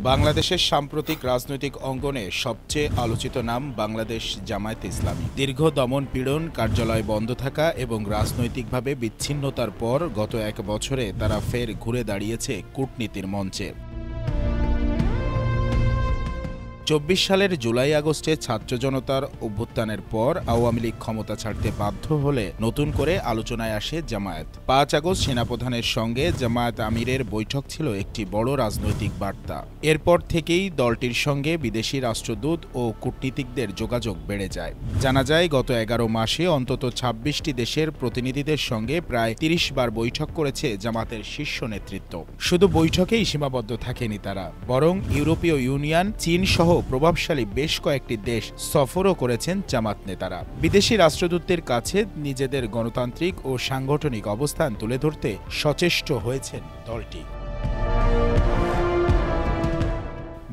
বাংলাদেশের সাম্প্রতিক রাজনৈতিক অঙ্গনে সবচেয়ে আলোচিত নাম বাংলাদেশ জামায়াতে ইসলামী। দীর্ঘ দমন পীড়ন, কার্যালয় বন্ধ থাকা এবং রাজনৈতিকভাবে বিচ্ছিন্নতার পর গত এক বছরে তারা ফের ঘুরে দাঁড়িয়েছে কূটনীতির মঞ্চে। ২৪ সালের জুলাই আগস্টে ছাত্র জনতার অভ্যুত্থানের পর আওয়ামী লীগ ক্ষমতা ছাড়তে বাধ্য হলে নতুন করে আলোচনায় আসে জামায়াত। ৫ আগস্ট সেনাপ্রধানের সঙ্গে জামায়াত আমিরের বৈঠক ছিল একটি বড় রাজনৈতিক বার্তা। এরপর থেকেই দলটির সঙ্গে বিদেশি রাষ্ট্রদূত ও কূটনীতিকদের যোগাযোগ বেড়ে যায়। জানা যায়, গত ১১ মাসে অন্তত ২৬টি দেশের প্রতিনিধিদের সঙ্গে প্রায় ৩০ বার বৈঠক করেছে জামাতের শীর্ষ নেতৃত্ব। শুধু বৈঠকেই সীমাবদ্ধ থাকেনি তারা, বরং ইউরোপীয় ইউনিয়ন, চীন সহ প্রভাবশালী বেশ কয়েকটি দেশ সফরও করেছেন জামাত নেতারা। বিদেশি রাষ্ট্রদূতদের কাছে নিজেদের গণতান্ত্রিক ও সাংগঠনিক অবস্থান তুলে ধরতে সচেষ্ট হয়েছেন দলটি।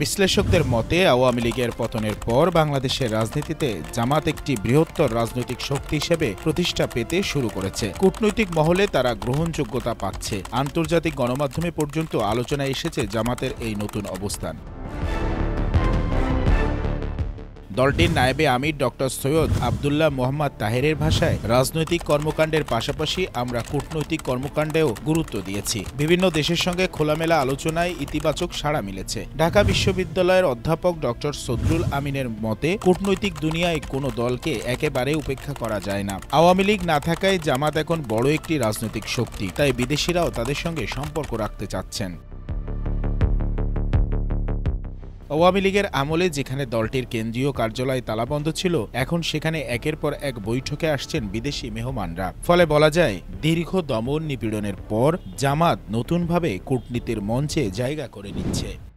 বিশ্লেষকদের মতে, আওয়ামী লীগের পতনের পর বাংলাদেশের রাজনীতিতে জামাত একটি বৃহত্তর রাজনৈতিক শক্তি হিসেবে প্রতিষ্ঠা পেতে শুরু করেছে। কূটনৈতিক মহলে তারা গ্রহণযোগ্যতা পাচ্ছে। আন্তর্জাতিক গণমাধ্যমে পর্যন্ত আলোচনায় এসেছে জামাতের এই নতুন অবস্থান। দলটির নায়েবে আমির ডক্টর সৈয়দ আবদুল্লাহ মোহাম্মদ তাহেরের ভাষায়, রাজনৈতিক কর্মকাণ্ডের পাশাপাশি আমরা কূটনৈতিক কর্মকাণ্ডেও গুরুত্ব দিয়েছি। বিভিন্ন দেশের সঙ্গে খোলামেলা আলোচনায় ইতিবাচক সাড়া মিলেছে। ঢাকা বিশ্ববিদ্যালয়ের অধ্যাপক ডক্টর সদরুল আমিনের মতে, কূটনৈতিক দুনিয়ায় কোনো দলকে একেবারে উপেক্ষা করা যায় না। আওয়ামী লীগ না থাকায় জামাত এখন বড় একটি রাজনৈতিক শক্তি, তাই বিদেশিরাও তাদের সঙ্গে সম্পর্ক রাখতে চাচ্ছেন। আওয়ামী লীগের আমলে যেখানে দলটির কেন্দ্রীয় কার্যালয় তালাবন্ধ ছিল, এখন সেখানে একের পর এক বৈঠকে আসছেন বিদেশি মেহমানরা। ফলে বলা যায়, দীর্ঘ দমন নিপীড়নের পর জামাত নতুনভাবে কূটনীতির মঞ্চে জায়গা করে নিচ্ছে।